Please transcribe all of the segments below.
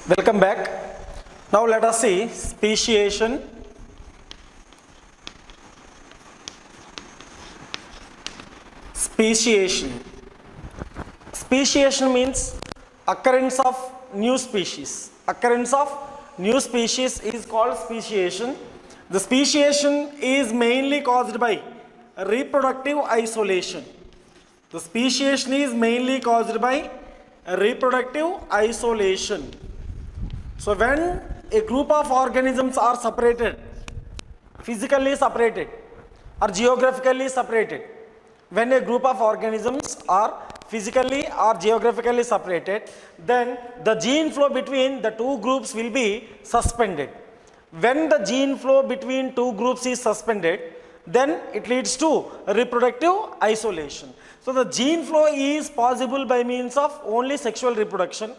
Welcome back. Now let us see speciation. Speciation. Speciation means occurrence of new species. Occurrence of new species is called speciation. The speciation is mainly caused by reproductive isolation. The speciation is mainly caused by reproductive isolation. So when a group of organisms are separated, physically separated or geographically separated, when a group of organisms are physically or geographically separated, then the gene flow between the two groups will be suspended. When the gene flow between two groups is suspended, then it leads to reproductive isolation. So the gene flow is possible by means of only sexual reproduction.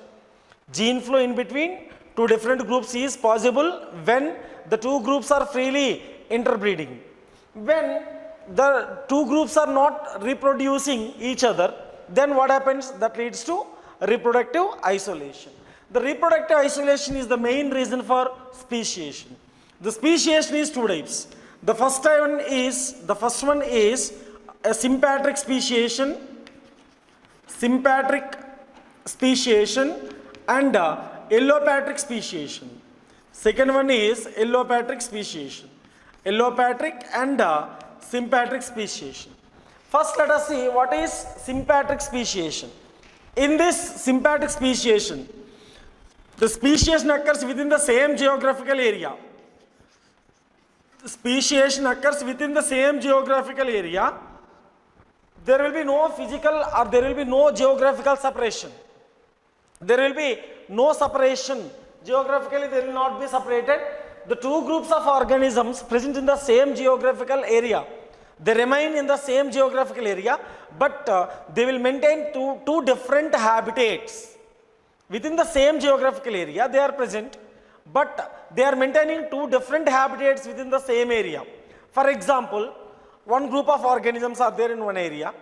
Gene flow in between two different groups is possible when the two groups are freely interbreeding. When the two groups are not reproducing each other, then what happens? That leads to reproductive isolation. The reproductive isolation is the main reason for speciation. The speciation is two types. The first one is a sympatric speciation, and allopatric speciation. Second one is allopatric speciation. Allopatric and sympatric speciation. First let us see what is sympatric speciation. In this sympatric speciation, the speciation occurs within the same geographical area. The speciation occurs within the same geographical area. There will be no physical or there will be no geographical separation. There will be no separation. Geographically they will not be separated. The two groups of organisms present in the same geographical area, they remain in the same geographical area, but they will maintain two different habitats. Within the same geographical area they are present, but they are maintaining two different habitats within the same area. For example, one group of organisms are there in one area.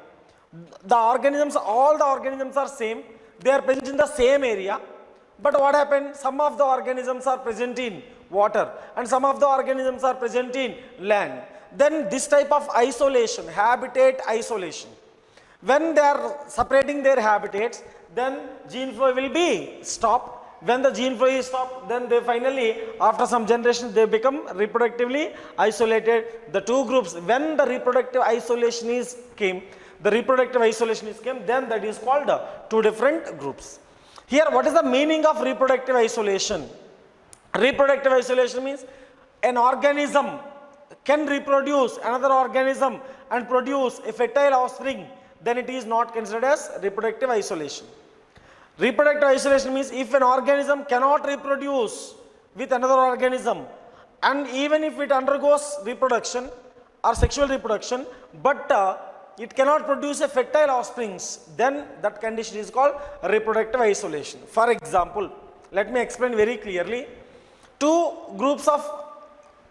All the organisms are same. They are present in the same area. But what happens? Some of the organisms are present in water and some of the organisms are present in land. Then this type of isolation, habitat isolation, when they are separating their habitats, then gene flow will be stopped. When the gene flow is stopped, then they finally, after some generations, they become reproductively isolated. The two groups, when the reproductive isolation came, then that is called two different groups. Here, what is the meaning of reproductive isolation? Reproductive isolation means an organism can reproduce another organism and produce a fertile offspring, then it is not considered as reproductive isolation. Reproductive isolation means if an organism cannot reproduce with another organism, and even if it undergoes reproduction or sexual reproduction, but it cannot produce a fertile offsprings, then that condition is called reproductive isolation. For example, let me explain very clearly. Two groups of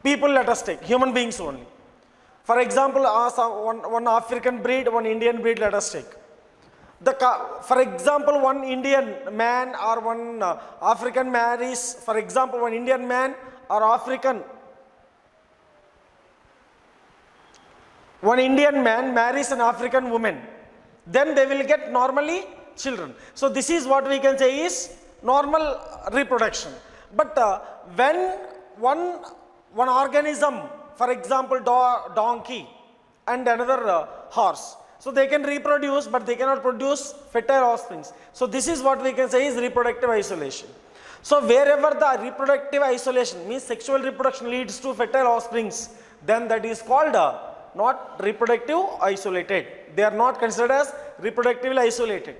people, let us take human beings only. For example, one African breed, one Indian breed, let us take. For example, one Indian man or one African marries, for example, one Indian man or one Indian man marries an African woman, then they will get normally children. So this is what we can say is normal reproduction. But when one organism, for example donkey and another horse, so they can reproduce but they cannot produce fertile offsprings. So this is what we can say is reproductive isolation. So wherever the reproductive isolation means sexual reproduction leads to fertile offsprings, then that is called not reproductive isolated. They are not considered as reproductively isolated.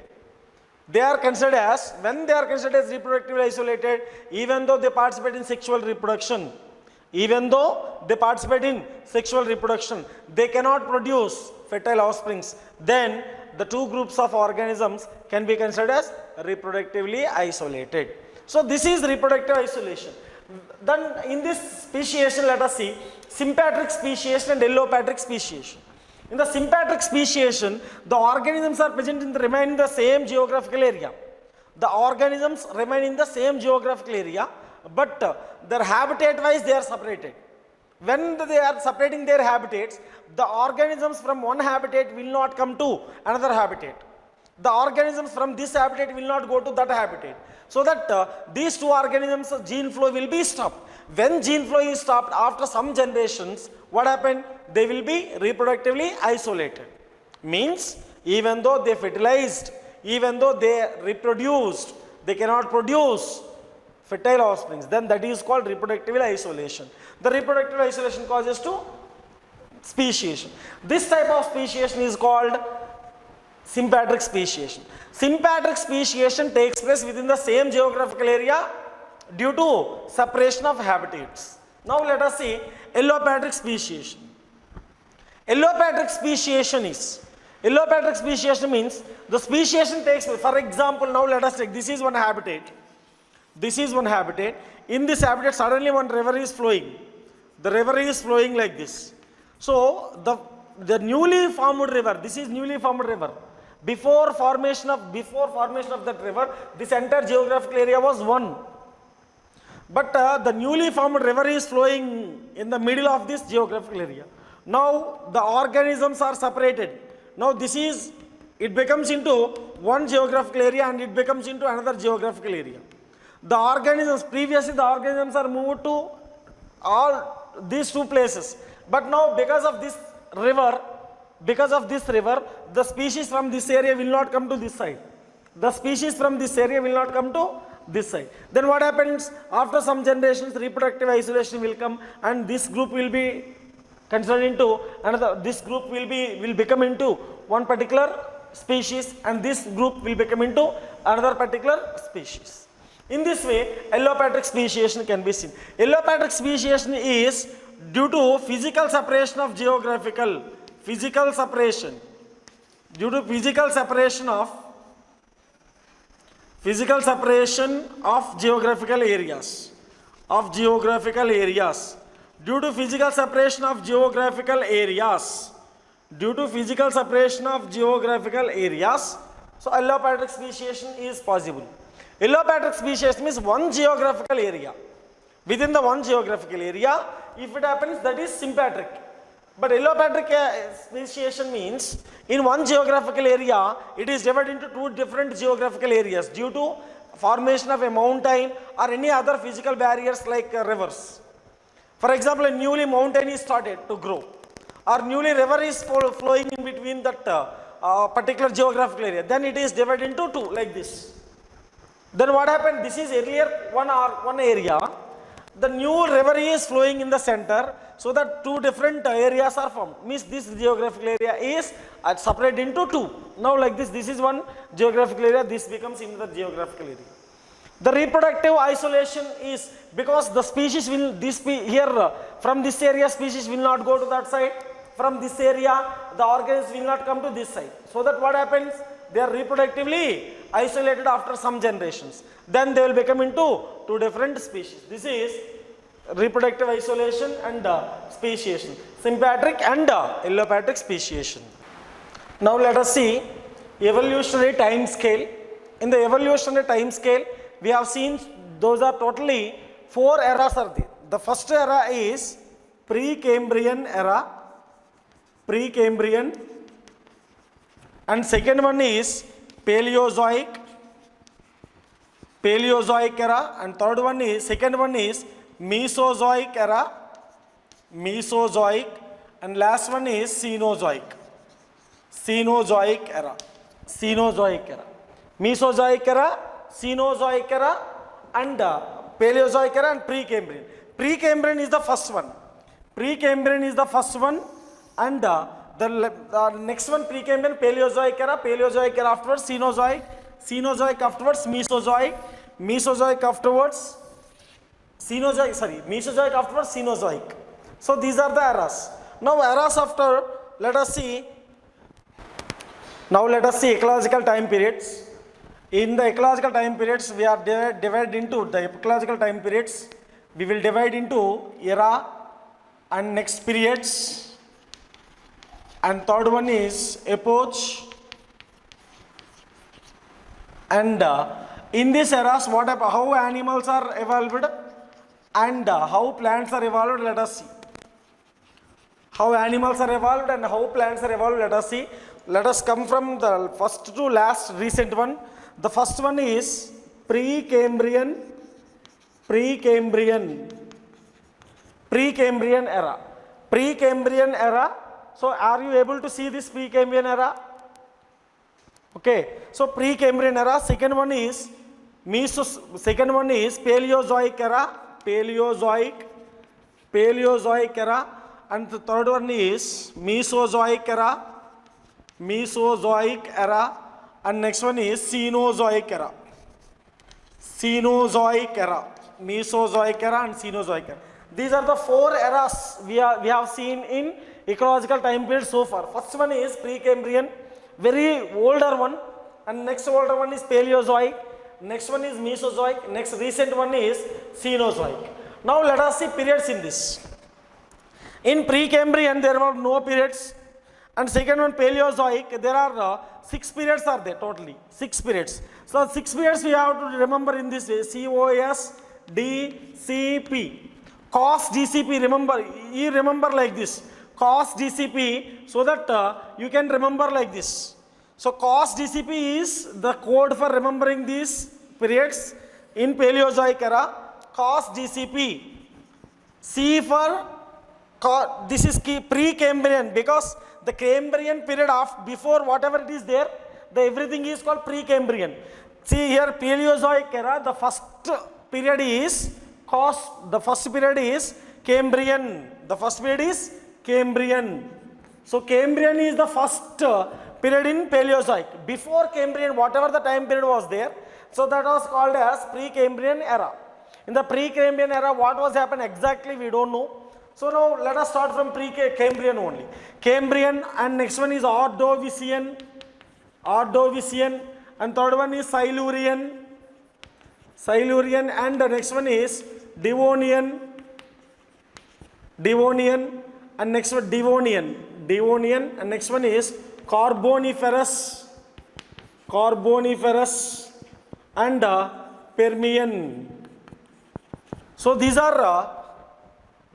They are considered as, when they are considered as reproductively isolated, even though they participate in sexual reproduction, they cannot produce fertile offsprings, then the two groups of organisms can be considered as reproductively isolated. So this is reproductive isolation. Then in this speciation, let us see sympatric speciation and allopatric speciation. In the sympatric speciation, the organisms are present remain in the same geographical area. The organisms remain in the same geographical area, but their habitat wise they are separated. When they are separating their habitats, the organisms from one habitat will not come to another habitat. The organisms from this habitat will not go to that habitat. So that these two organisms gene flow will be stopped. When gene flow is stopped after some generations, what happened? They will be reproductively isolated. Means even though they fertilized, even though they reproduced, they cannot produce fertile offsprings. Then that is called reproductive isolation. The reproductive isolation causes to speciation. This type of speciation is called sympatric speciation. Sympatric speciation takes place within the same geographical area due to separation of habitats. Now let us see allopatric speciation. Allopatric speciation means the speciation takes place. For example, now let us take, this is one habitat. This is one habitat. In this habitat suddenly one river is flowing. The river is flowing like this. So the newly formed river, this is newly formed river. Before formation of that river, this entire geographical area was one. But the newly formed river is flowing in the middle of this geographical area. Now the organisms are separated. Now it becomes into one geographical area and it becomes into another geographical area. The organisms, previously the organisms are moved to all these two places. But now because of this river, the species from this area will not come to this side. The species from this area will not come to this side. Then what happens? After some generations, reproductive isolation will come and this group will be considered into another. This group will become into one particular species and this group will become into another particular species. In this way, allopatric speciation can be seen. Allopatric speciation is due to physical separation of geographical areas. Due to physical separation of geographical areas, so allopatric speciation is possible. Allopatric speciation means one geographical area. Within the one geographical area, if it happens, that is sympatric. But allopatric speciation means in one geographical area, it is divided into two different geographical areas due to formation of a mountain or any other physical barriers like rivers. For example, a newly mountain is started to grow or newly river is flowing in between that particular geographical area. Then it is divided into two like this. Then what happened? This is earlier one area. The new river is flowing in the center, so that two different areas are formed. Means this geographical area is separated into two. Now like this is one geographical area, this becomes another geographical area. The reproductive isolation is because the species from this area species will not go to that side. From this area, the organisms will not come to this side. So that what happens? They are reproductively isolated after some generations. Then they will become into two different species. This is reproductive isolation and speciation. Sympatric and allopatric speciation. Now let us see evolutionary time scale. In the evolutionary time scale, we have seen those are totally 4 eras are there. The first era is Precambrian era. And second one is Paleozoic era, and second one is Mesozoic era, and last one is Cenozoic era. Mesozoic era, Cenozoic era, and Paleozoic era and Precambrian. Precambrian is the first one. And the next one, Precambrian, Paleozoic era afterwards Cenozoic afterwards Mesozoic afterwards Cenozoic. So these are the eras. Now eras after, let us see ecological time periods. In the ecological time periods, we are divided into the ecological time periods. We will divide into era and next periods. And third one is epoch. And In this eras, what happened? How animals are evolved and how plants are evolved, let us see. How animals are evolved and how plants are evolved, let us see. Let us come from the first to last recent one. The first one is Precambrian era. Precambrian era. So are you able to see this Precambrian era? Okay. So Precambrian era. Second one is Paleozoic era. Paleozoic era. And the third one is Mesozoic era. And next one is Cenozoic era. Mesozoic era and Cenozoic era. These are the four eras we have seen in ecological time period so far. First one is Precambrian, very older one, and next older one is Paleozoic, next one is Mesozoic, next recent one is Cenozoic. Now let us see periods in this. In Precambrian there were no periods, and second one Paleozoic, there are 6 periods are there totally, 6 periods. So 6 periods we have to remember in this way, COSDCP. Cos DCP, remember, you remember like this, cos DCP, so that you can remember like this. So cos DCP is the code for remembering these periods in Paleozoic era, cos DCP. C for, this is Precambrian, because the Cambrian period of before whatever it is there, everything is called Precambrian. See here, Paleozoic era, the first period is the first period is Cambrian. So Cambrian is the first period in Paleozoic. Before Cambrian, whatever the time period was there, so that was called as Precambrian era. In the Precambrian era, what was happened exactly we don't know. So now let us start from Precambrian only. Cambrian, and next one is Ordovician, and third one is Silurian, and the next one is Devonian, and next one Devonian, and next one is Carboniferous, and Permian. So these are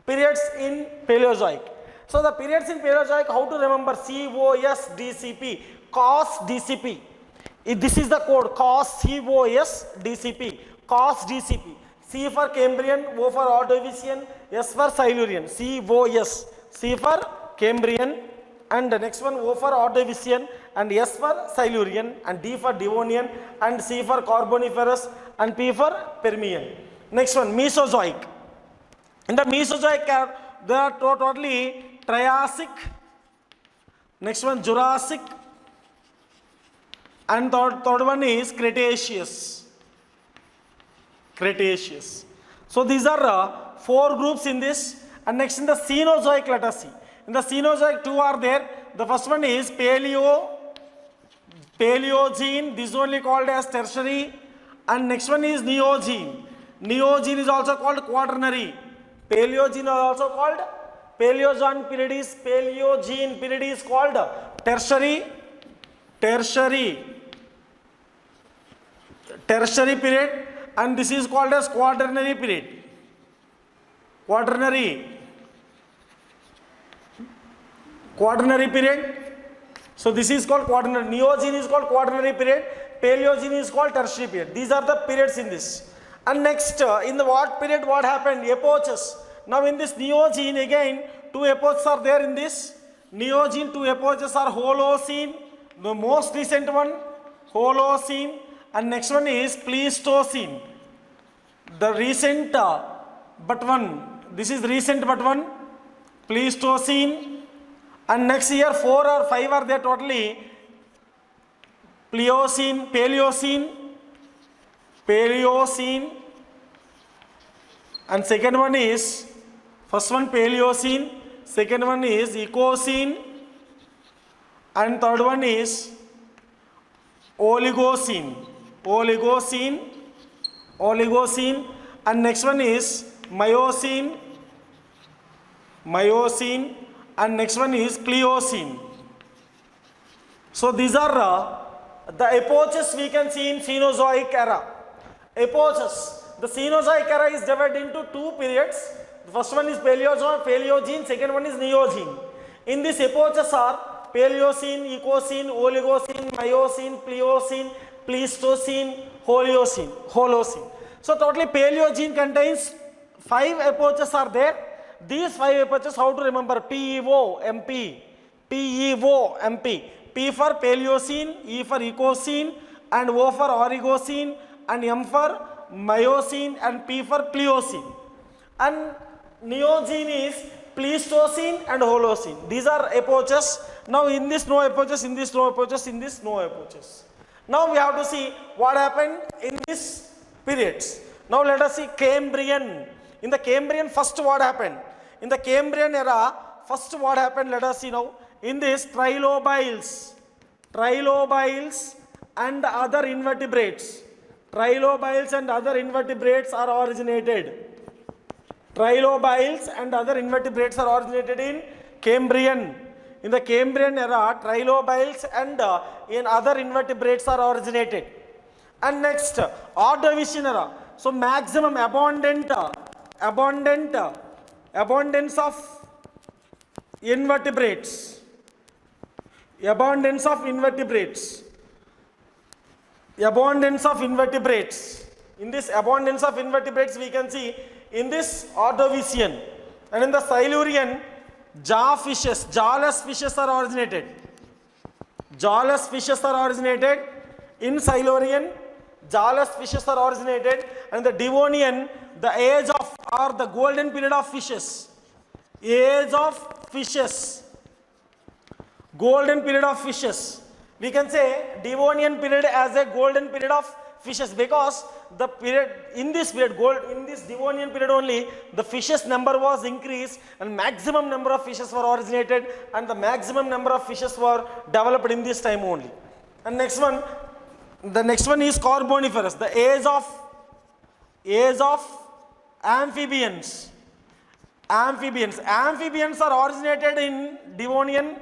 periods in Paleozoic. So the periods in Paleozoic, how to remember? COSDCP, cos DCP. This is the code, cos COSDCP, cos DCP. C for Cambrian, O for Ordovician, S for Silurian, COS. C for Cambrian, and the next one O for Ordovician, and S for Silurian, and D for Devonian, and C for Carboniferous, and P for Permian. Next one, Mesozoic. In the Mesozoic, there are totally Triassic, next one Jurassic, and third one is Cretaceous. So these are 4 groups in this. And next in the Cenozoic, let us see. In the Cenozoic, 2 are there. The first one is Paleogene. This is only called as tertiary. And next one is Neogene. Neogene is also called quaternary. Paleogene is also called Paleogene period is called tertiary period, and this is called as quaternary period. Quaternary period. So this is called quaternary. Neogene is called quaternary period. Paleogene is called tertiary period. These are the periods in this. And next, in the what period, what happened? Epochs. Now in this Neogene, again, 2 epochs are there in this. Neogene, 2 epochs are Holocene, the most recent one, Holocene, and next one is Pleistocene. The recent but one, this is recent but one, Pleistocene, and next year 4 or 5 are there totally, Paleocene, and second one is, first one Paleocene, second one is Ecocene, and third one is Oligocene, and next one is Miocene, and next one is Pliocene. So these are the epochs we can see in Cenozoic era. Epochs. The Cenozoic era is divided into two periods. The first one is Paleogene, second one is Neogene. In this epochs are Paleocene, Ecocene, Oligocene, Miocene, Pliocene, Pleistocene, Holocene. So totally Paleogene contains 5 epochs are there. These 5 epochs, how to remember? PEO, MP, PEO, MP. P for Paleocene, E for Ecocene, and O for Oligocene, and M for Miocene, and P for Pliocene. And Neogene is Pleistocene and Holocene. These are epochs. Now in this no epochs, in this no epochs, in this no epochs. Now we have to see what happened in these periods. Now let us see Cambrian. In the Cambrian, first what happened? In the Cambrian era, first what happened? Let us see now. In this, trilobites and other invertebrates. Trilobites and other invertebrates are originated. Trilobites and other invertebrates are originated in Cambrian. In the Cambrian era, trilobites and in other invertebrates are originated. And next, Ordovician era. So maximum abundance of invertebrates. Abundance of invertebrates. In this abundance of invertebrates, we can see in this Ordovician, and in the Silurian, jawless fishes are originated. In Silurian, jawless fishes are originated, and the Devonian, the age of or the golden period of fishes. Golden period of fishes. We can say Devonian period as a golden period of fishes, because the period in this Devonian period only the fishes number was increased and maximum number of fishes were originated and the maximum number of fishes were developed in this time only. And the next one is Carboniferous, the age of amphibians. Amphibians are originated in Devonian.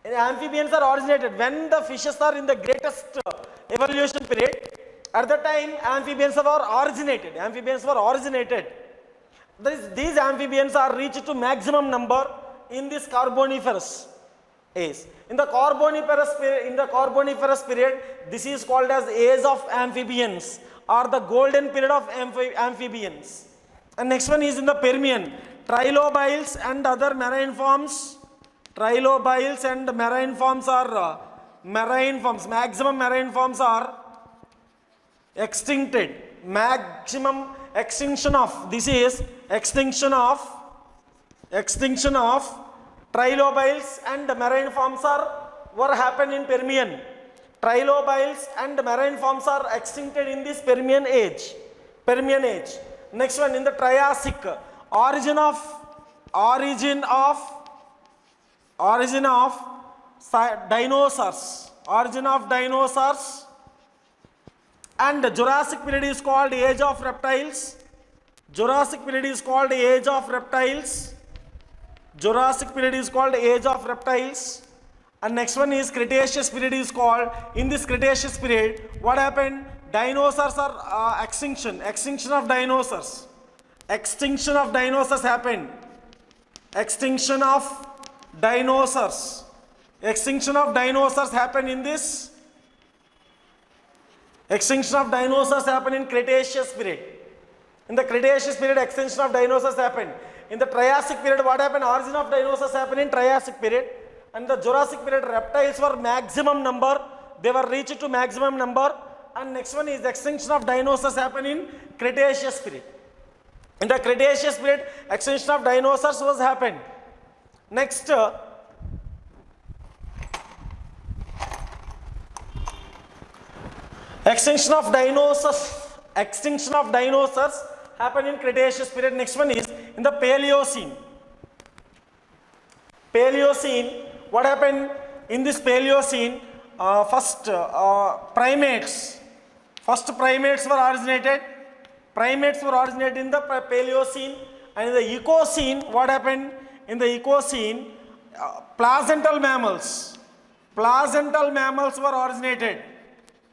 Amphibians are originated when the fishes are in the greatest evolution period. At the time, amphibians were originated. These amphibians are reached to maximum number in this Carboniferous age. In the Carboniferous period, this is called as age of amphibians or the golden period of amphibians. And next one is in the Permian, trilobites and other marine forms. Maximum marine forms are extincted. Maximum extinction of trilobites and marine forms were happened in Permian. Trilobites and marine forms are extincted in this Permian age. Next one in the Triassic, origin of dinosaurs. And the Jurassic period is called age of reptiles. And next one is Cretaceous period is called. In this Cretaceous period, what happened? Dinosaurs are extinction of dinosaurs. Extinction of dinosaurs happened in this. Extinction of dinosaurs happened in Cretaceous period. In the Cretaceous period, extinction of dinosaurs happened. In the Triassic period, what happened? Origin of dinosaurs happened in Triassic period. And the Jurassic period, reptiles were maximum number. They were reached to maximum number. And next one is extinction of dinosaurs happened in Cretaceous period. In the Cretaceous period, extinction of dinosaurs was happened. Next, extinction of dinosaurs happened in Cretaceous period. Next one is in the Paleocene. What happened in this Paleocene? First primates were originated. In the Paleocene. And in the Ecocene, what happened? In the Ecocene, placental mammals were originated.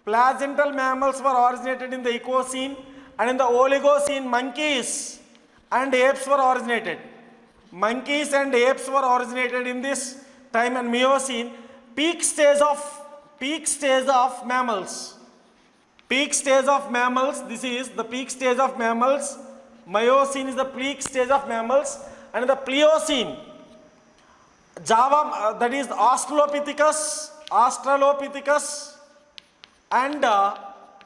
Placental mammals were originated in the Eocene, and in the Oligocene, monkeys and apes were originated. Monkeys and apes were originated in this time, and Miocene, peak stage of mammals. Peak stage of mammals, this is the peak stage of mammals. Miocene is the peak stage of mammals, and the Pliocene, Java, that is Australopithecus, and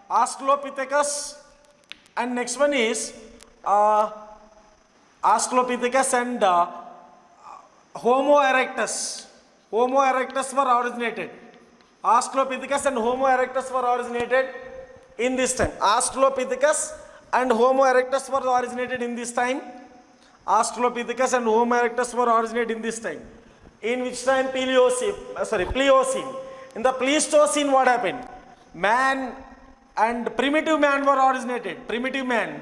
Australopithecus, and next one is Australopithecus and Homo erectus. Homo erectus were originated. Australopithecus and Homo erectus were originated in this time. Australopithecus and Homo erectus were originated in this time. Australopithecus and Homo erectus were originated in this time. In which time? Pliocene. In the Pleistocene, what happened? Man and primitive man were originated. Primitive man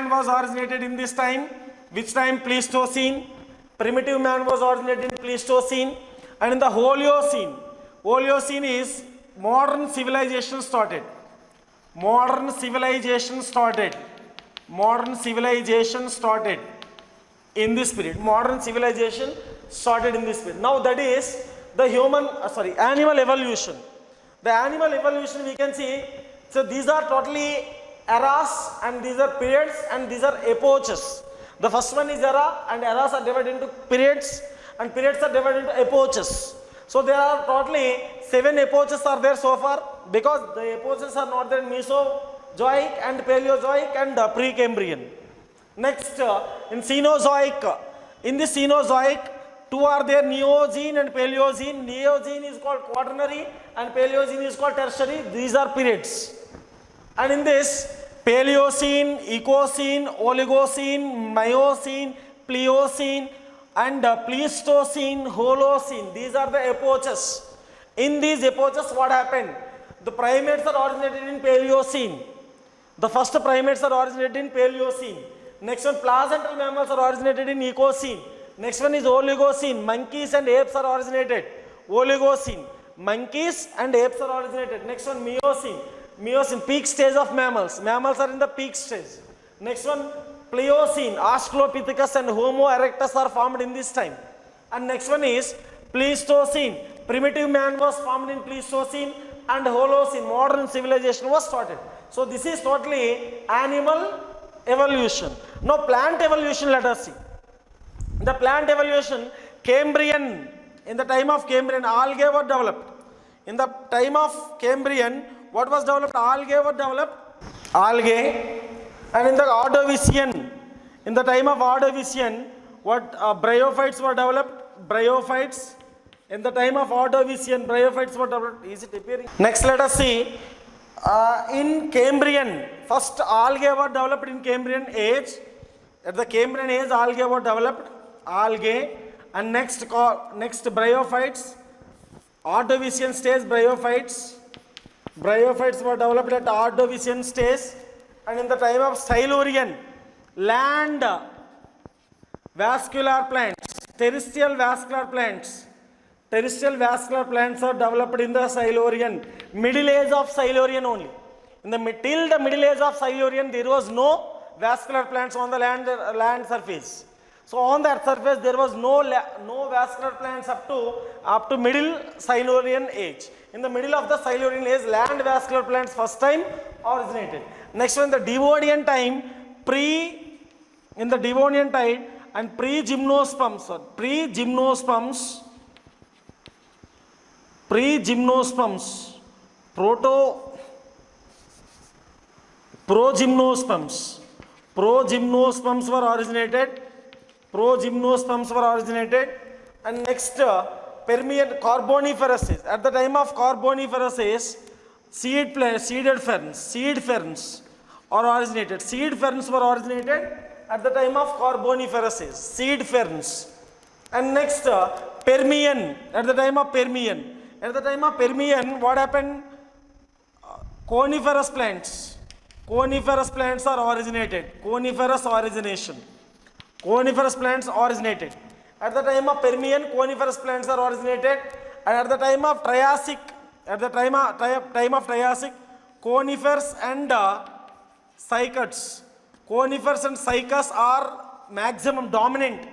was originated in this time. Which time? Pleistocene. Primitive man was originated in Pleistocene. And in the Holocene is modern civilization started. Modern civilization started in this period. Modern civilization started in this period. Now that is the animal evolution. The animal evolution we can see, so these are totally eras, and these are periods, and these are epochs. The first one is era, and eras are divided into periods, and periods are divided into epochs. So there are totally 7 epochs are there so far, because the epochs are not there in Mesozoic and Paleozoic and Precambrian. Next, in Cenozoic, in the Cenozoic, 2 are there, Neogene and Paleogene. Neogene is called Quaternary and Paleogene is called Tertiary. These are periods. And in this, Paleocene, Ecocene, Oligocene, Miocene, Pliocene, and Pleistocene, Holocene. These are the epochs. In these epochs, what happened? The primates are originated in Paleocene. The first primates are originated in Paleocene. Next one, placental mammals are originated in Ecocene. Next one is Oligocene. Monkeys and apes are originated. Oligocene. Monkeys and apes are originated. Next one, Miocene. Miocene, peak stage of mammals. Mammals are in the peak stage. Next one, Pliocene. Australopithecus and Homo erectus are formed in this time. And next one is Pleistocene. Primitive man was formed in Pleistocene, and Holocene, modern civilization was started. So this is totally animal evolution. Now plant evolution, let us see. The plant evolution, Cambrian, in the time of Cambrian, algae were developed. In the time of Cambrian, what was developed? Algae were developed. Algae. And in the Ordovician, in the time of Ordovician, what bryophytes were developed? Bryophytes. In the time of Ordovician, bryophytes were developed. Is it appearing? Next, let us see. In Cambrian, first algae were developed in Cambrian age. At the Cambrian age, algae were developed. Algae. And next bryophytes. Ordovician stage, bryophytes. Bryophytes were developed at Ordovician stage. And in the time of Silurian, land vascular plants, terrestrial vascular plants. Terrestrial vascular plants are developed in the Silurian, middle age of Silurian only. Till the middle age of Silurian, there was no vascular plants on the land surface. So on that surface, there was no vascular plants up to middle Silurian age. In the middle of the Silurian age, land vascular plants first time originated. Next one, the Devonian time, in the Devonian time and pre-gymnosperms, progymnosperms were originated. And next, Permian Carboniferous age. At the time of Carboniferous age, seed ferns are originated. Seed ferns were originated at the time of Carboniferous age. Seed ferns. And next, Permian. At the time of Permian. At the time of Permian, what happened? Coniferous plants. Coniferous plants are originated. Coniferous origination. Coniferous plants originated. At the time of Permian, coniferous plants are originated. And at the time of Triassic, at the time of Triassic, conifers and cycads. Conifers and cycads are maximum dominant.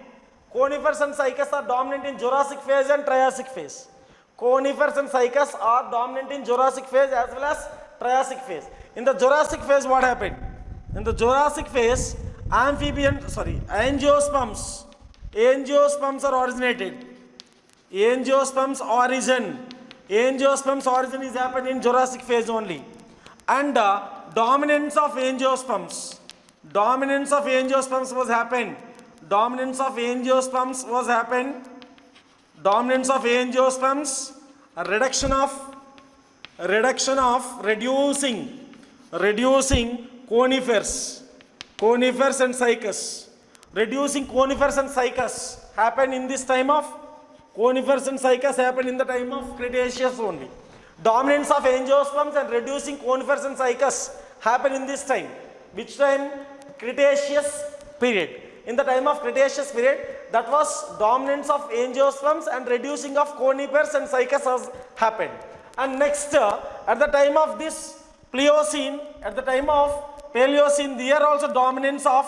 Conifers and cycads are dominant in Jurassic phase and Triassic phase. Conifers and cycads are dominant in Jurassic phase as well as Triassic phase. In the Jurassic phase, what happened? In the Jurassic phase, angiosperms are originated. Angiosperms origin is happened in Jurassic phase only. And dominance of angiosperms was happened. Dominance of angiosperms, reducing conifers and cycads. Reducing conifers and cycads happened in this time of conifers and cycads happened in the time of Cretaceous only. Dominance of angiosperms and reducing conifers and cycads happened in this time. Which time? Cretaceous period. In the time of Cretaceous period, that was dominance of angiosperms and reducing of conifers and cycads has happened. And next, at the time of this Pliocene, at the time of Paleocene, there also dominance of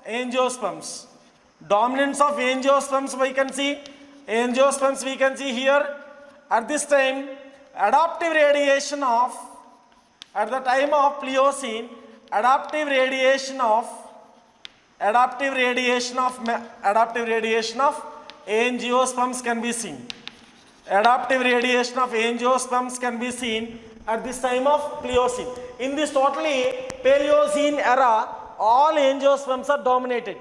angiosperms. Dominance of angiosperms we can see. Angiosperms we can see here. At this time, adaptive radiation of, at the time of Pliocene, adaptive radiation of angiosperms can be seen. Adaptive radiation of angiosperms can be seen at this time of Pliocene. In this totally Paleocene era, all angiosperms are dominated.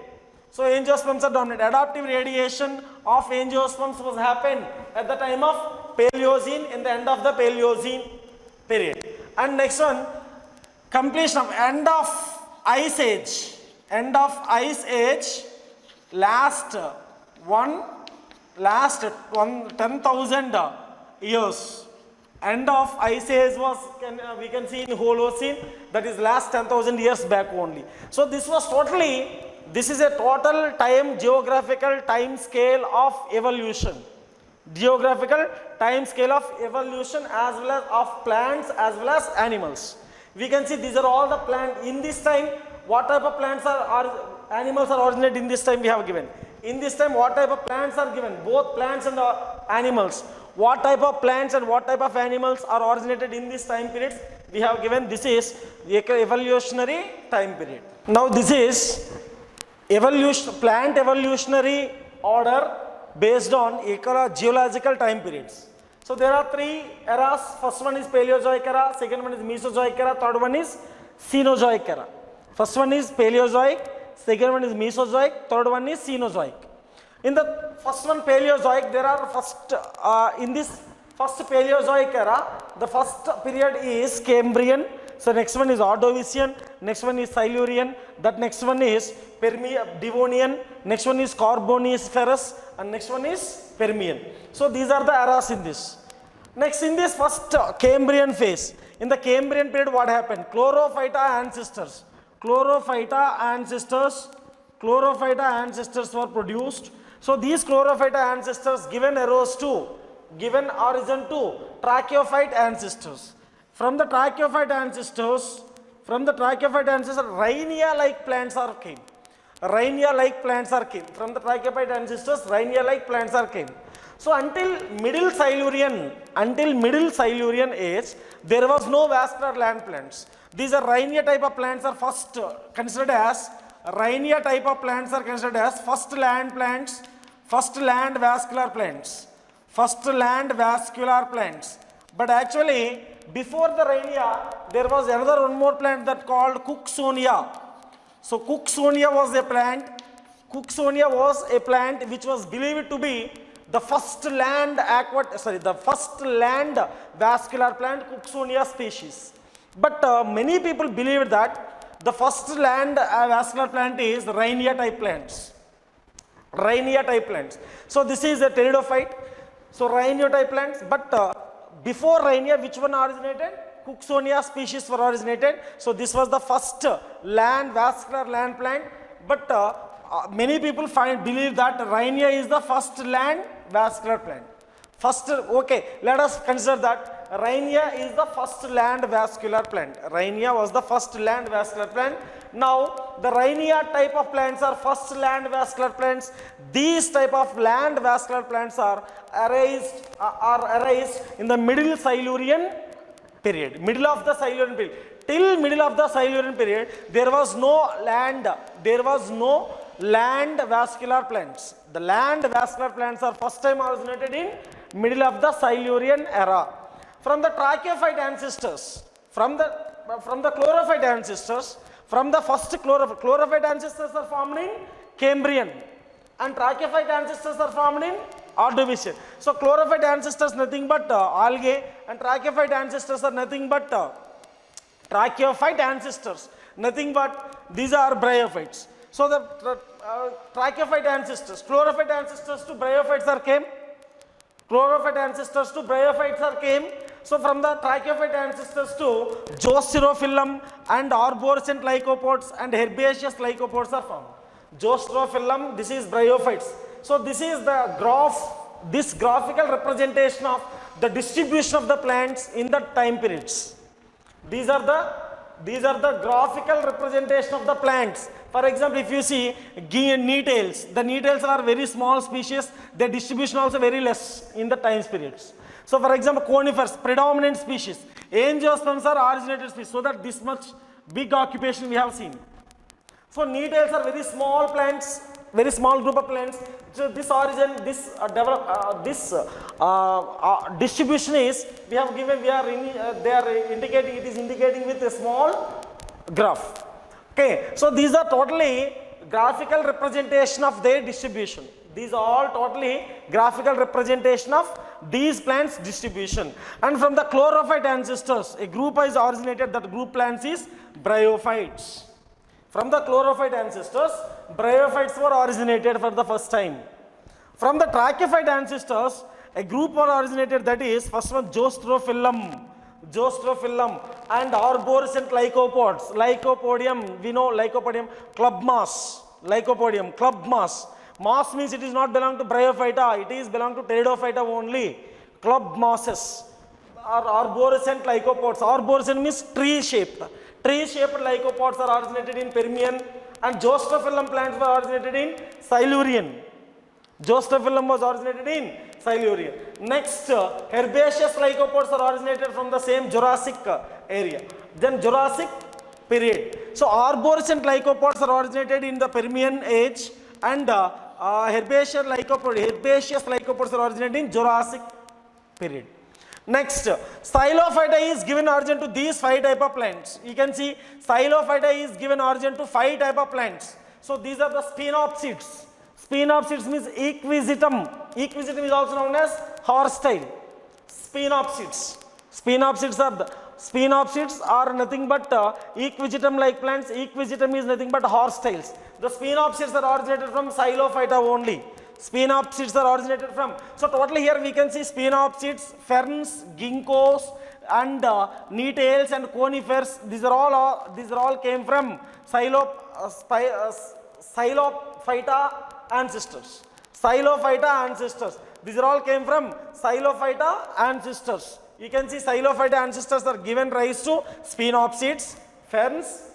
So angiosperms are dominated. Adaptive radiation of angiosperms was happened at the time of Paleocene, in the end of the Paleocene period. And next one, completion of end of Ice Age. End of Ice Age, last 10,000 years. End of Ice Age was, we can see in Holocene, that is last 10,000 years back only. So this is a total geographical time scale of evolution. Geographical time scale of evolution as well as of plants as well as animals. We can see these are all the plants. In this time, what type of plants animals are originated in this time we have given. In this time, what type of plants are given? Both plants and animals. What type of plants and what type of animals are originated in this time period we have given. This is the evolutionary time period. Now this is plant evolutionary order based on geological time periods. So there are three eras. First one is Paleozoic era, second one is Mesozoic era, third one is Cenozoic era. First one is Paleozoic, second one is Mesozoic, third one is Cenozoic. In the first one, Paleozoic, there are in this first Paleozoic era, the first period is Cambrian. So next one is Ordovician, next one is Silurian, that next one is Devonian, next one is Carboniferous, and next one is Permian. So these are the eras in this. Next, in this first Cambrian phase, in the Cambrian period, what happened? Chlorophyta ancestors were produced. So these chlorophyta ancestors given origin to tracheophyte ancestors. From the tracheophyte ancestors, Rhynia-like plants are came. From the tracheophyte ancestors, Rhynia-like plants are came. So until middle Silurian age, there was no vascular land plants. These are Rhynia type of plants are first considered as first land vascular plants. But actually, before the Rhynia, there was one more plant that called Cooksonia. So Cooksonia was a plant which was believed to be the first land vascular plant, Cooksonia species. But many people believe that the first land vascular plant is Rhynia type plants. So this is a pteridophyte. So Rhynia type plants. But before Rhynia, which one originated? Cooksonia species were originated. So this was the first vascular land plant. But many people believe that Rhynia is the first land vascular plant. First, okay, let us consider that Rhynia is the first land vascular plant. Rhynia was the first land vascular plant. Now, the Rhynia type of plants are first land vascular plants. These type of land vascular plants are arised in the middle Silurian period, middle of the Silurian period. Till middle of the Silurian period, there was no land vascular plants. The land vascular plants are first time originated in middle of the Silurian era. From the tracheophyte ancestors, from the chlorophyte ancestors, from the first chlorophyte ancestors are formed in Cambrian, and tracheophyte ancestors are formed in Ordovician. So chlorophyte ancestors nothing but algae, and tracheophyte ancestors are nothing but tracheophyte ancestors, nothing but these are bryophytes. So the tracheophyte ancestors, chlorophyte ancestors to bryophytes are came. Chlorophyte ancestors to bryophytes are came. So from the tracheophyte ancestors to Zoosterophyllum and arborescent lycopods and herbaceous lycopods are formed. Zoosterophyllum, this is bryophytes. So this is the this graphical representation of the distribution of the plants in the time periods. These are the graphical representation of the plants. For example, if you see needles, the needles are very small species, their distribution also very less in the time periods. So for example, conifers, predominant species, angiosperms are originated species, so that this much big occupation we have seen. So needles are very small plants, very small group of plants. So this origin, distribution is, they are indicating, it is indicating with a small graph. Okay, so these are totally graphical representation of their distribution. These are all totally graphical representation of these plants distribution. And from the chlorophyte ancestors, a group is originated, that group plants is bryophytes. From the chlorophyte ancestors, bryophytes were originated for the first time. From the tracheophyte ancestors, a group were originated, that is first one Zoosterophyllum and arborescent lycopods. Lycopodium, we know Lycopodium, club moss, Lycopodium, club moss. Moss means it is not belong to Bryophyta, it is belong to Pteridophyta only. Club mosses are arborescent lycopods. Arborescent means tree-shaped. Tree-shaped lycopods are originated in Permian, and Zoosterophyllum plants were originated in Silurian. Zoosterophyllum was originated in Silurian. Next, herbaceous lycopods are originated from the same Jurassic area. Then Jurassic period. So arborescent lycopods are originated in the Permian age, and herbaceous lycopods are originated in Jurassic period. Next, Xylophyta is given origin to these 5 type of plants. You can see Xylophyta is given origin to 5 type of plants. So these are the Sphenopsids. Sphenopsids means equisetum. Equisetum is also known as horsetail. Sphenopsids. Sphenopsids are nothing but equisetum like plants. Equisetum is nothing but horsetails. The sphenopsids are originated from Xylophyta only. Sphenopsids are originated from. So totally here we can see sphenopsids, ferns, ginkgos, and needles and conifers. These are all came from Xylophyta ancestors. Xylophyta ancestors. These are all came from Xylophyta ancestors. You can see Xylophyta ancestors are given rise to sphenopsids, ferns,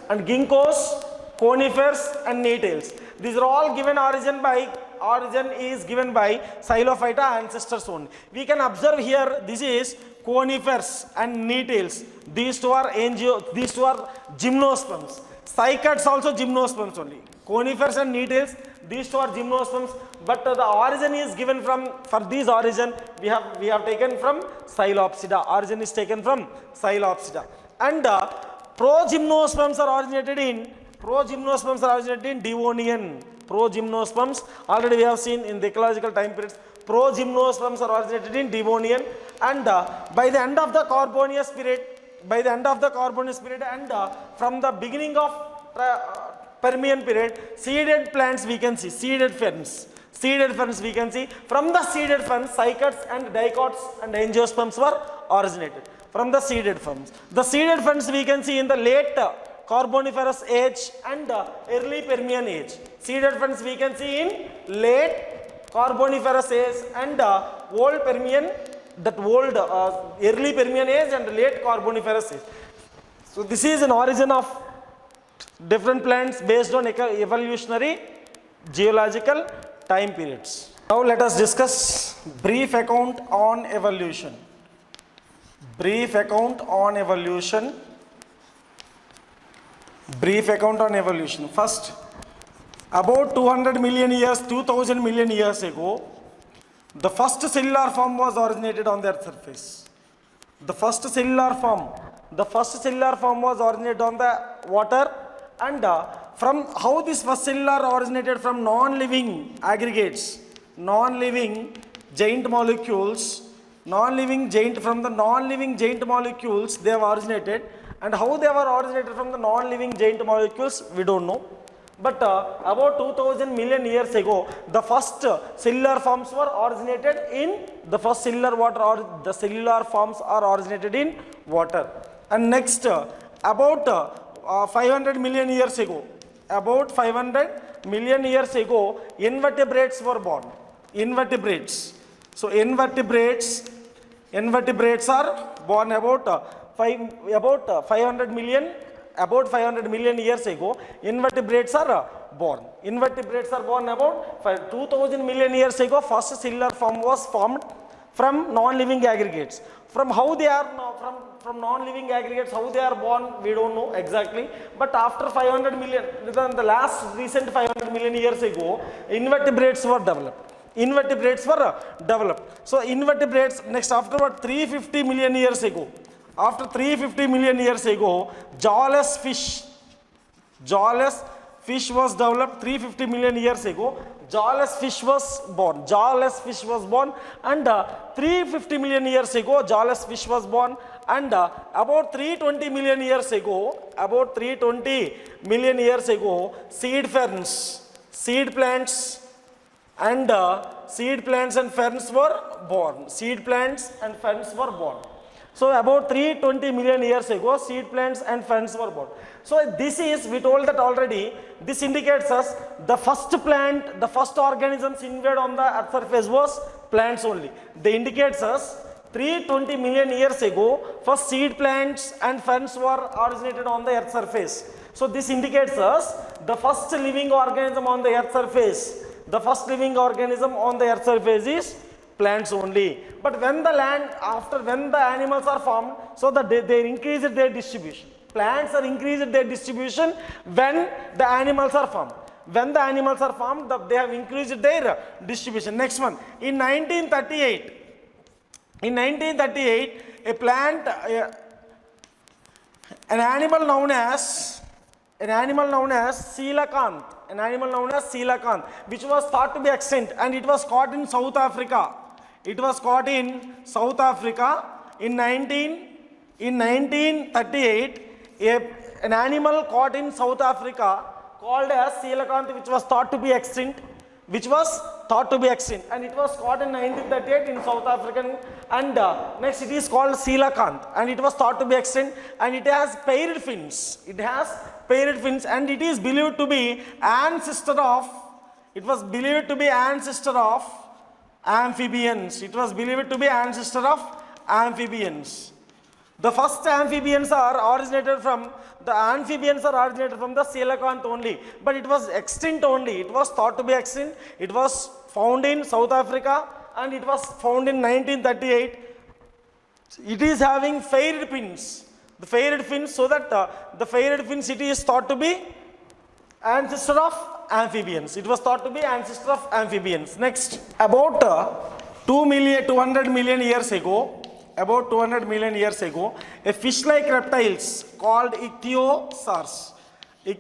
and ginkgos, conifers and needles. These are all given origin is given by Xylophyta ancestors only. We can observe here, this is conifers and needles. These two are gymnosperms. Cycads also gymnosperms only. Conifers and needles, these two are gymnosperms, but the origin is given from, for these origin we have taken from Psilopsida. Origin is taken from Psilopsida. And progymnosperms are originated in Devonian. Progymnosperms, already we have seen in the ecological time periods, progymnosperms are originated in Devonian, and by the end of the Carboniferous period, and from the beginning of Permian period, seeded plants we can see, seeded ferns we can see. From the seeded ferns, cycads and dicots and angiosperms were originated. From the seeded ferns. The seeded ferns we can see in the late Carboniferous age and early Permian age. Seeded ferns we can see in late Carboniferous age and old Permian, that old early Permian age and late Carboniferous age. So this is an origin of different plants based on evolutionary geological time periods. Now let us discuss brief account on evolution. Brief account on evolution. Brief account on evolution. First, about 200 million years, 2000 million years ago, the first cellular form was originated on the earth surface. The first cellular form was originated on the water, and from how this first cellular originated from non-living aggregates, non-living giant molecules, from the non-living giant molecules they have originated, and how they were originated from the non-living giant molecules we don't know. But about 2000 million years ago, the first cellular forms were originated in the first cellular water, or the cellular forms are originated in water. And next, about 500 million years ago, invertebrates were born. Invertebrates. So invertebrates are born about 500 million years ago. Invertebrates are born. Invertebrates are born about 2000 million years ago. First cellular form was formed from non-living aggregates. From how they are from non-living aggregates, how they are born, we don't know exactly. But after 500 million, within the last recent 500 million years ago, invertebrates were developed. So invertebrates, next after about 350 million years ago, jawless fish was developed 350 million years ago. Jawless fish was born, and 350 million years ago, jawless fish was born, and about 320 million years ago, seed plants and ferns were born. So about 320 million years ago, seed plants and ferns were born. So this is, we told that already, this indicates us the first plant, the first organisms invaded on the earth surface was plants only. They indicates us 320 million years ago, first seed plants and ferns were originated on the earth surface. So this indicates us the first living organism on the earth surface. The first living organism on the earth surface is plants only. But when the animals are formed, so that they increased their distribution. Plants are increased their distribution when the animals are formed. When the animals are formed, they have increased their distribution. Next one, in 1938, a plant, an animal known as coelacanth, which was thought to be extinct, and it was caught in South Africa. In 1938. An animal caught in South Africa called as coelacanth, which was thought to be extinct, and it was caught in 1938 in South African, and next it is called coelacanth, and it was thought to be extinct, and it has paired fins. And it is believed to be ancestor of amphibians. The first amphibians are originated from the coelacanth only, but it was extinct only. It was thought to be extinct. It was found in South Africa, and it was found in 1938. It is having faired fins. So that the faired fins, it is thought to be ancestor of amphibians. Next, about 200 million years ago, a fish-like reptiles called ichthyosaurs. A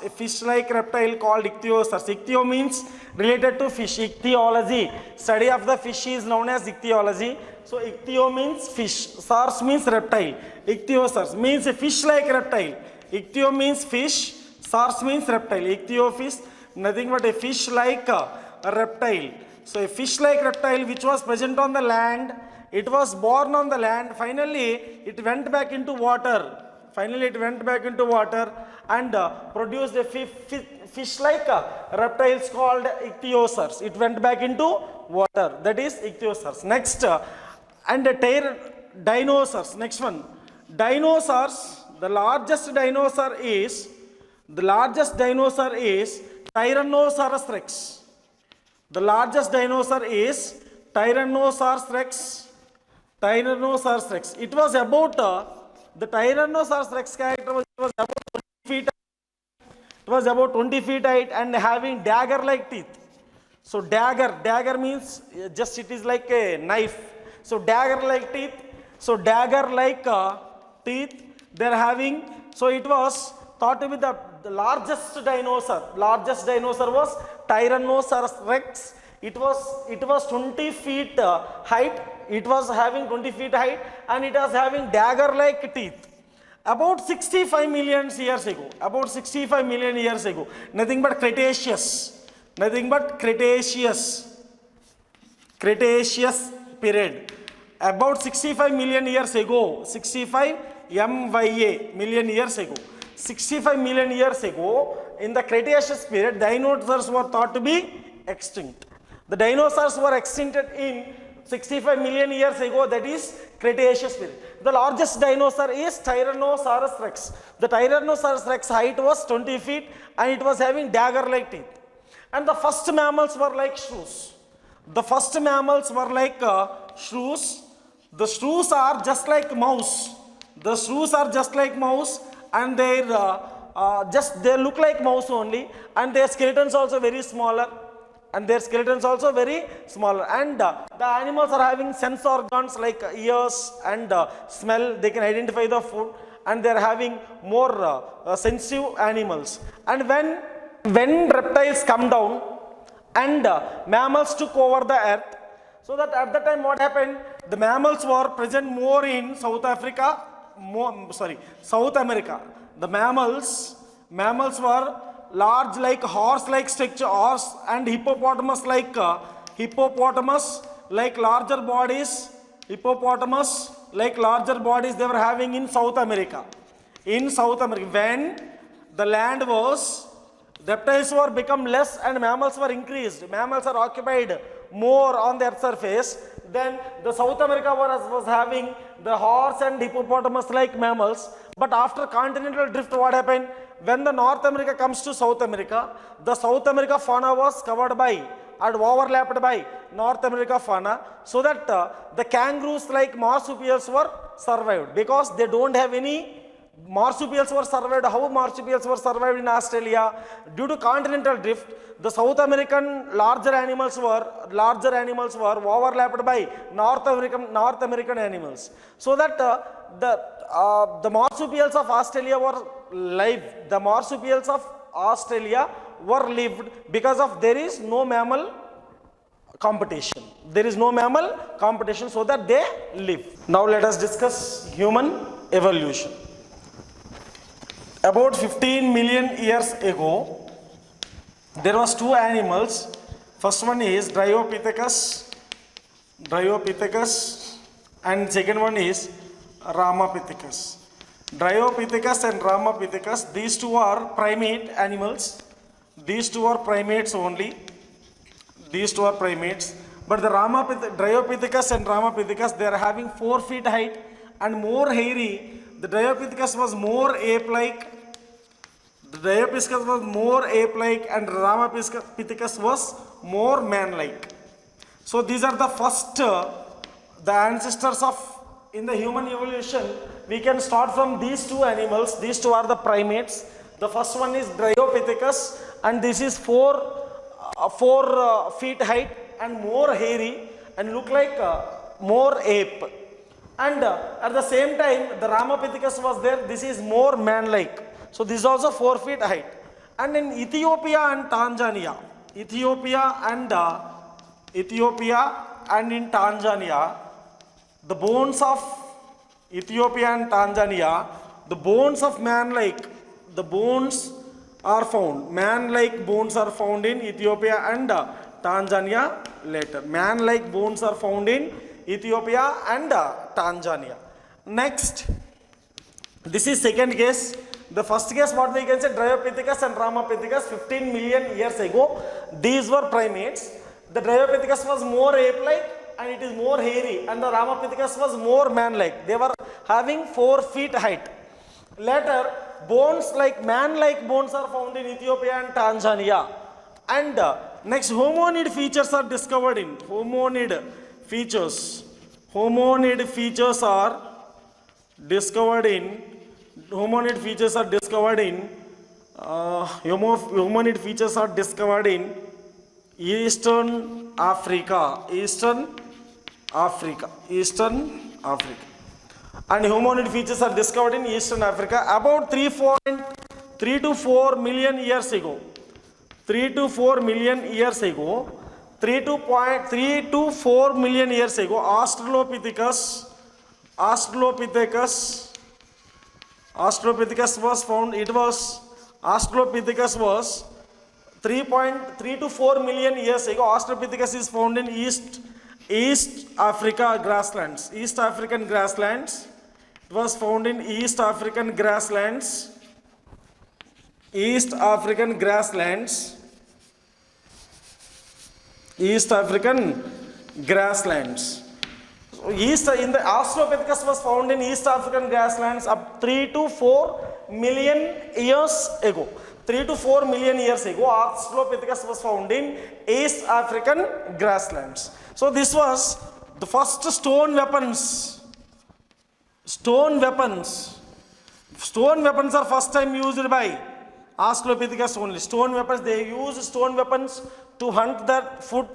fish-like reptile called ichthyosaurs. Ichthyo means related to fish. Ichthyology, study of the fish, is known as ichthyology. So ichthyo means fish, saurs means reptile. Ichthyosaurs means a fish-like reptile. Ichthyo means fish, saurs means reptile. Ichthyofish, nothing but a fish-like reptile. So a fish-like reptile which was present on the land, it was born on the land, finally it went back into water. Finally, it went back into water and produced a fish-like reptiles called ichthyosaurs. It went back into water. That is ichthyosaurs. Next, and dinosaurs. Next one. Dinosaurs. The largest dinosaur is Tyrannosaurus rex. The largest dinosaur is Tyrannosaurus rex. Tyrannosaurus rex. It was about the Tyrannosaurus rex character was about 20 feet. It was about 20 feet height and having dagger-like teeth. So dagger means just it is like a knife. So dagger-like teeth. So dagger-like teeth they are having. So it was thought to be the largest dinosaur. Largest dinosaur was Tyrannosaurus rex. It was 20 feet height. It was having 20 feet height and it was having dagger-like teeth. About 65 million years ago. About 65 million years ago. Nothing but Cretaceous. Nothing but Cretaceous period. About 65 million years ago. 65 MYA million years ago. 65 million years ago, in the Cretaceous period, dinosaurs were thought to be extinct. The dinosaurs were extincted in 65 million years ago, that is Cretaceous period. The largest dinosaur is Tyrannosaurus rex. The Tyrannosaurus rex height was 20 feet and it was having dagger-like teeth. And the first mammals were like shrews. The first mammals were like shrews. The shrews are just like mouse. The shrews are just like mouse and they look like mouse only and their skeletons also very smaller. And the animals are having sense organs like ears and smell. They can identify the food and they are having more sensitive animals. And when reptiles come down and mammals took over the earth, so that at that time what happened, the mammals were present more in South America. The mammals were large like horse-like structure, horse and hippopotamus like larger bodies, they were having in South America. When the land was, reptiles were become less and mammals were increased. Mammals are occupied more on the earth's surface. Then the South America was having the horse and hippopotamus like mammals. But after continental drift, what happened? When the North America comes to South America, the South America fauna was covered by and overlapped by North America fauna, so that the kangaroos like marsupials were survived because they don't have any. Marsupials were survived. How marsupials were survived in Australia? Due to continental drift, the South American larger animals were overlapped by North American animals, so that the marsupials of Australia were live. The marsupials of Australia were lived because of there is no mammal competition. So that they live. Now let us discuss human evolution. About 15 million years ago, there was two animals. First one is Dryopithecus, and second one is Ramapithecus. Dryopithecus and Ramapithecus, these two are primate animals. These two are primates only. But the Dryopithecus and Ramapithecus, they are having 4 feet height and more hairy. The Dryopithecus was more ape-like. And Ramapithecus was more man-like. So these are the first, the ancestors of in the human evolution. We can start from these two animals. These two are the primates. The first one is Dryopithecus, and this is 4 feet height and more hairy and look like more ape. And at the same time, the Ramapithecus was there. This is more man-like. So this is also 4 feet height. And in Ethiopia and Tanzania, in Tanzania, the bones of Ethiopia and Tanzania, the bones of man-like, the bones are found. Man-like bones are found in Ethiopia and Tanzania later. Man-like bones are found in Ethiopia and Tanzania. Next, This is second case. The first case, what we can say, Dryopithecus and Ramapithecus 15 million years ago, these were primates. The Dryopithecus was more ape-like and it is more hairy, and the Ramapithecus was more man-like. They were having 4 feet height. Later, bones like man-like bones are found in Ethiopia and Tanzania. And next, homonid features are discovered in homonid features are discovered in homonid features are discovered in homonid features are discovered in Eastern Africa, and homonid features are discovered in Eastern Africa about 3 to 4 million years ago. 3 to 4 million years ago, Australopithecus was found. Australopithecus was 3.3 to 4 million years ago. Australopithecus is found in East Africa grasslands. East African grasslands. It was found in East African grasslands. East African grasslands. So in the Australopithecus was found in East African grasslands up 3 to 4 million years ago. 3 to 4 million years ago, Australopithecus was found in East African grasslands. So this was the first stone weapons. Stone weapons are first time used by Australopithecus only. Stone weapons, they use stone weapons to hunt the food.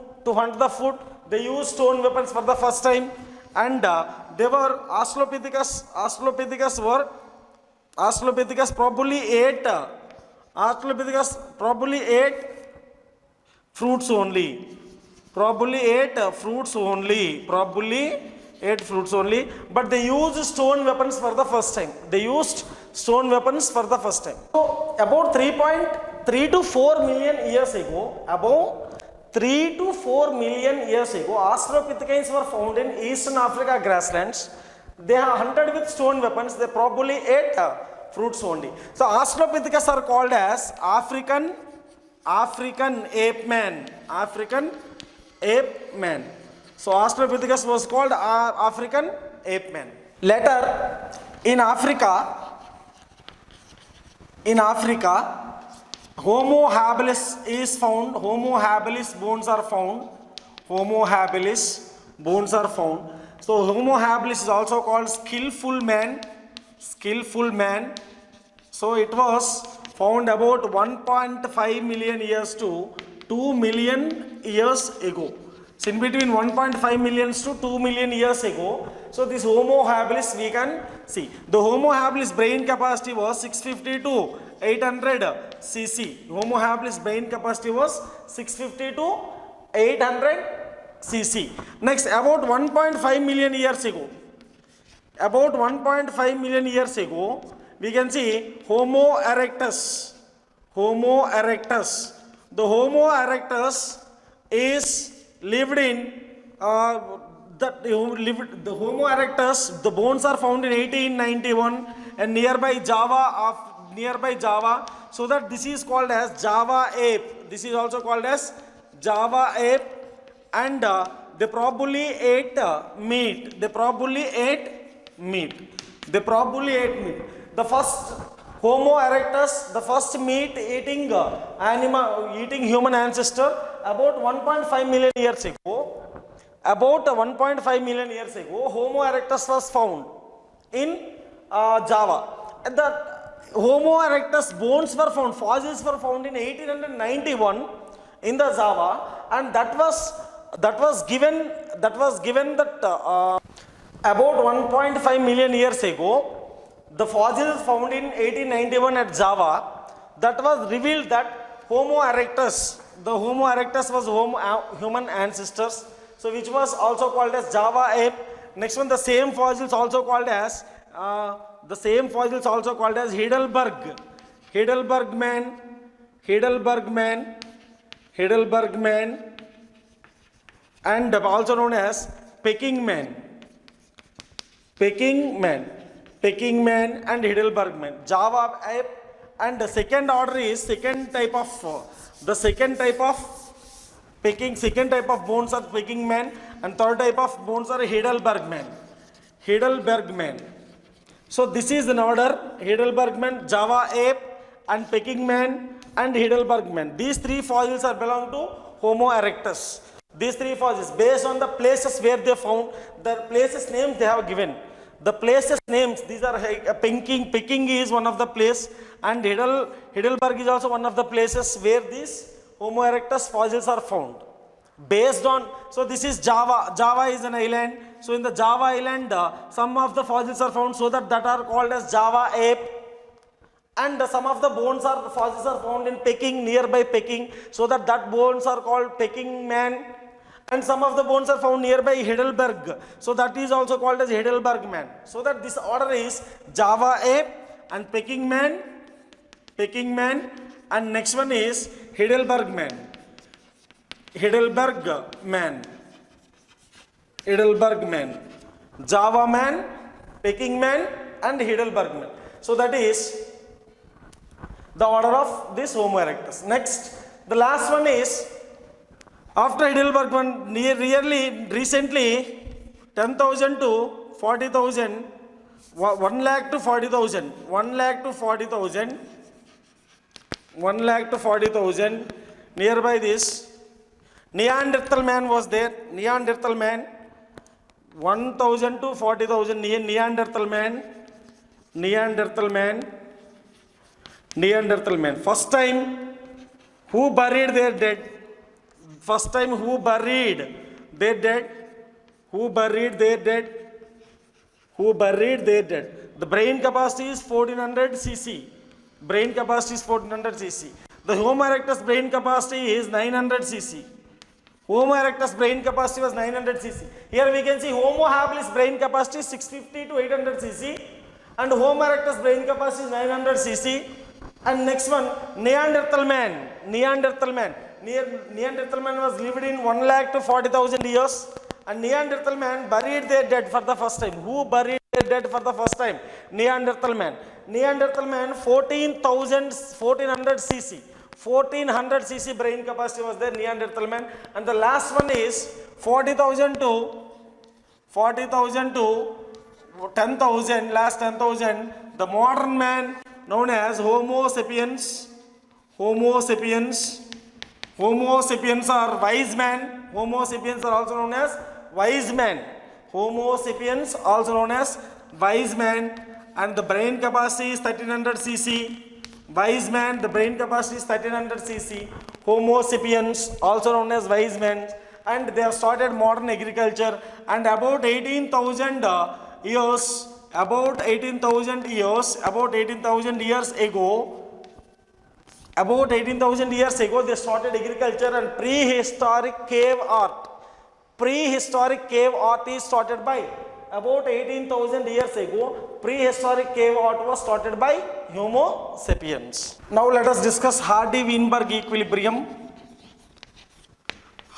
They use stone weapons for the first time, and they were Australopithecus probably ate fruits only. But they used stone weapons for the first time. So about 3 to 4 million years ago, Australopithecines were found in Eastern Africa grasslands. They are hunted with stone weapons. They probably ate fruits only. So Australopithecus are called as African ape man. So Australopithecus was called African ape man. Later, in Africa, Homo habilis is found. Homo habilis bones are found. So Homo habilis is also called skillful man. So it was found about 1.5 million years to 2 million years ago. So in between 1.5 million to 2 million years ago. So this Homo habilis we can see. The Homo habilis brain capacity was 650 to 800 cc. Homo habilis brain capacity was 650 to 800 cc. Next, about 1.5 million years ago. We can see Homo erectus. The Homo erectus is lived in the Homo erectus. The bones are found in 1891 and nearby Java. So that this is called as Java ape. This is also called as Java ape, and they probably ate meat. The first Homo erectus, the first meat eating human ancestor, about 1.5 million years ago. Homo erectus was found in Java. The Homo erectus bones were found, fossils were found in 1891 in the Java, and that was given that about 1.5 million years ago, the fossils found in 1891 at Java, that was revealed that Homo erectus, the Homo erectus was human ancestors, so which was also called as Java ape. Next one, the same fossils also called as Heidelberg man, and also known as Peking man. Peking man and Heidelberg man. Java ape, and the second order is second type of second type of bones are Peking man, and third type of bones are Heidelberg man. Heidelberg man. So this is an order: Heidelberg man, Java ape, and Peking man and Heidelberg man. These three fossils are belong to Homo erectus. These three fossils, based on the places where they found, the places names they have given. The places names, these are Peking is one of the place, and Heidelberg is also one of the places where these Homo erectus fossils are found. Based on, so this is Java. Java is an island. So in the Java island, some of the fossils are found, so that are called as Java ape. And some of the fossils are found in Peking, nearby Peking, so that bones are called Peking man. And some of the bones are found nearby Heidelberg, so that is also called as Heidelberg man. So that this order is Java ape and Peking man, and next one is Heidelberg man. Java man, Peking man, and Heidelberg man. So that is the order of this Homo erectus. Next, the last one is, after Heidelberg one, recently 10,000 to 40,000, 1 lakh to 40,000, 1 lakh to 40,000, 1 lakh to 40,000, nearby this, Neanderthal man was there, Neanderthal man, 1,000 to 40,000, Neanderthal man. First time, who buried their dead? Who buried their dead? The brain capacity is 1400 cc. The Homo erectus brain capacity is 900 cc. Homo erectus brain capacity was 900 cc. Here we can see Homo habilis brain capacity is 650 to 800 cc, and Homo erectus brain capacity is 900 cc. And next one, Neanderthal man. Neanderthal man was lived in 1 lakh to 40,000 years, and Neanderthal man buried their dead for the first time. Who buried their dead for the first time? Neanderthal man. 1400 cc. 1400 cc brain capacity was there, Neanderthal man. And the last one is 40,000 to 10,000, last 10,000, the modern man known as Homo sapiens. Homo sapiens are wise man. Homo sapiens are also known as wise man. Homo sapiens also known as wise man, and the brain capacity is 1300 cc. Wise man, the brain capacity is 1300 cc. Homo sapiens also known as wise man, and they have started modern agriculture, and about 18,000 years ago, they started agriculture, and prehistoric cave art is started by about 18,000 years ago. Prehistoric cave art was started by Homo sapiens. Now let us discuss Hardy-Weinberg equilibrium.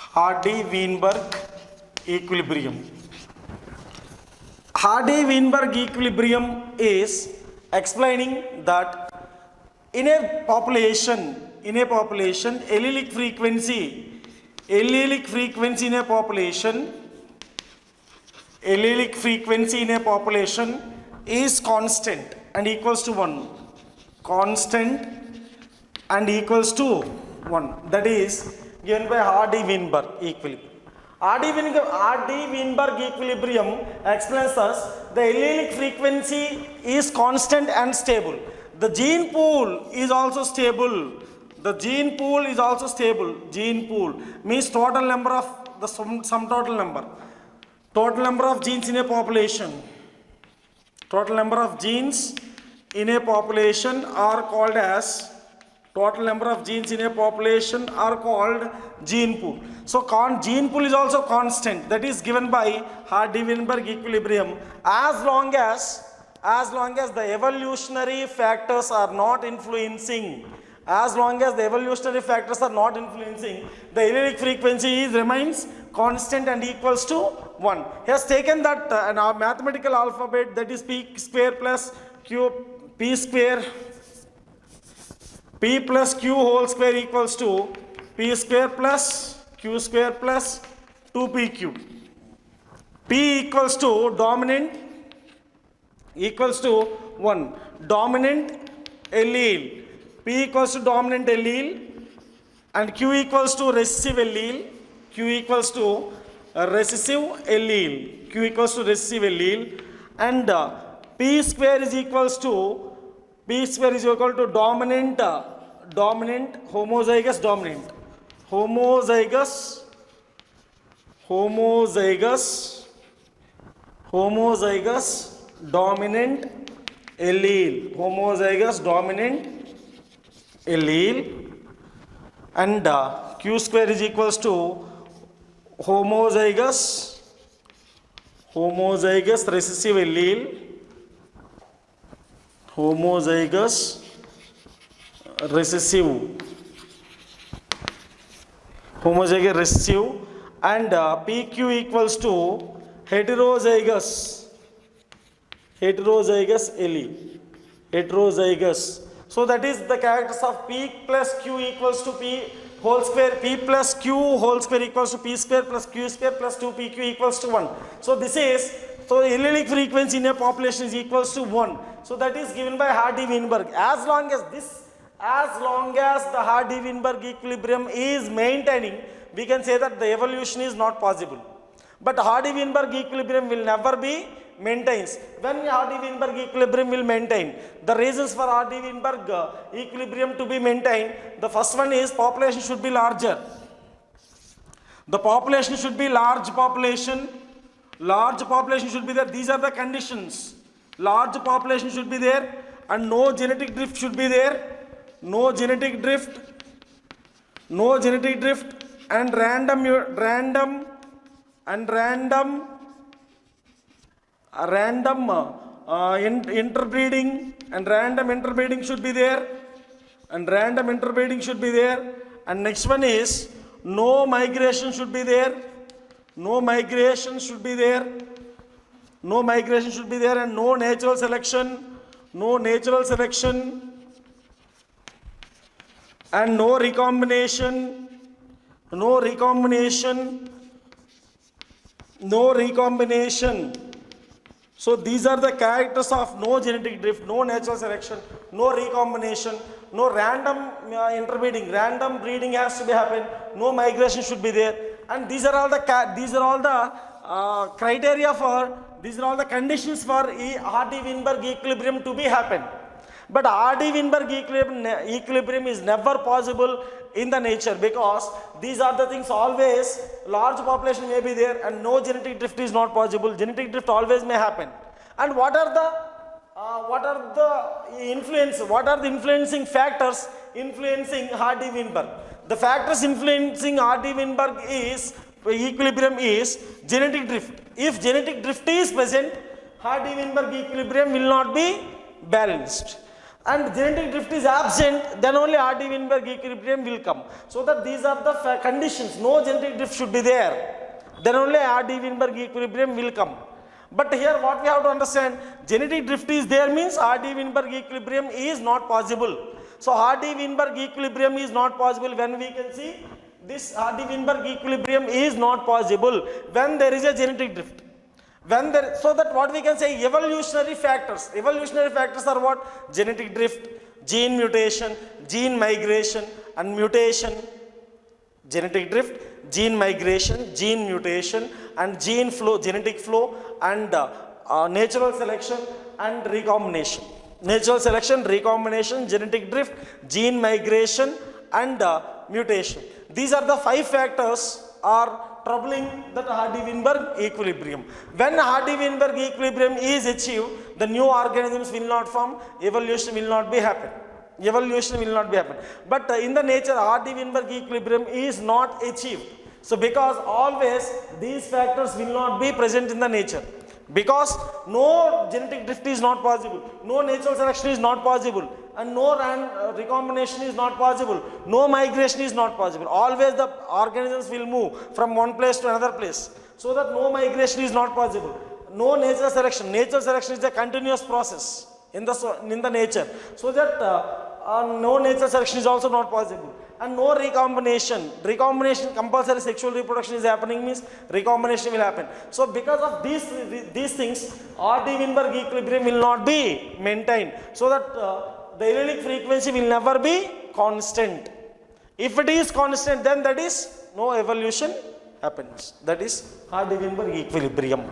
Hardy-Weinberg equilibrium is explaining that in a population, allelic frequency in a population is constant and equals to 1. That is given by Hardy-Weinberg equilibrium. Hardy-Weinberg equilibrium explains us the allelic frequency is constant and stable. The gene pool is also stable. Gene pool means total number of the sum total number. Total number of genes in a population. Total number of genes in a population are called as gene pool. So gene pool is also constant. That is given by Hardy-Weinberg equilibrium as long as the evolutionary factors are not influencing. The allelic frequency remains constant and equals to 1. He has taken that mathematical alphabet, that is p square plus q, p square, p plus q whole square equals to p square plus q square plus 2pq. P equals to dominant equals to 1. Dominant allele. P equals to dominant allele and Q equals to recessive allele. Q equals to recessive allele. Q equals to recessive allele. And P square is equal to dominant homozygous dominant. Homozygous dominant allele. Homozygous dominant allele. And Q square is equals to homozygous recessive allele. Homozygous recessive and PQ equals to heterozygous allele. Heterozygous. So that is the characters of P plus Q equals to P whole square. P plus Q whole square equals to P square plus Q square plus 2PQ equals to 1. So this is, so allelic frequency in a population is equals to 1. So that is given by Hardy-Weinberg. As long as the Hardy-Weinberg equilibrium is maintaining, we can say that the evolution is not possible. But Hardy-Weinberg equilibrium will never be maintains. When Hardy-Weinberg equilibrium will maintain, the reasons for Hardy-Weinberg equilibrium to be maintained, the first one is population should be larger. The population should be large population should be there. These are the conditions. Large population should be there and no genetic drift should be there. No genetic drift and random interbreeding should be there. And next one is no migration should be there. No migration should be there and no natural selection and no recombination. So these are the characters of no genetic drift, no natural selection, no recombination, no random interbreeding. Random breeding has to be happen. No migration should be there. And these are all the criteria for, these are all the conditions for Hardy-Weinberg equilibrium to be happen. But Hardy-Weinberg equilibrium is never possible in the nature because these are the things always, large population may be there and no genetic drift is not possible. Genetic drift always may happen. And what are the influencing factors influencing Hardy-Weinberg? The factors influencing Hardy-Weinberg equilibrium is genetic drift. If genetic drift is present, Hardy-Weinberg equilibrium will not be balanced. And genetic drift is absent, then only Hardy-Weinberg equilibrium will come. So that these are the conditions. No genetic drift should be there. Then only Hardy-Weinberg equilibrium will come. But here what we have to understand, genetic drift is there means Hardy-Weinberg equilibrium is not possible. So Hardy-Weinberg equilibrium is not possible when we can see this Hardy-Weinberg equilibrium is not possible when there is a genetic drift. So that what we can say, evolutionary factors are what? Genetic drift, gene mutation, gene migration and mutation. Genetic drift, gene migration, gene mutation and gene flow, genetic flow and natural selection and recombination. Natural selection, recombination, genetic drift, gene migration and mutation. These are the 5 factors are troubling that Hardy-Weinberg equilibrium. When Hardy-Weinberg equilibrium is achieved, the new organisms will not form, evolution will not be happen. But in the nature, Hardy-Weinberg equilibrium is not achieved. So because always these factors will not be present in the nature. Because no genetic drift is not possible, no natural selection is not possible, and no recombination is not possible, no migration is not possible. Always the organisms will move from one place to another place, so that no migration is not possible. No natural selection. Natural selection is a continuous process in the nature, so that no natural selection is also not possible. And no recombination. Recombination, compulsory sexual reproduction is happening, means recombination will happen. So because of these things, R.D. Weinberg equilibrium will not be maintained, so that the allelic frequency will never be constant. If it is constant, then that is no evolution happens. That is R.D. Weinberg equilibrium.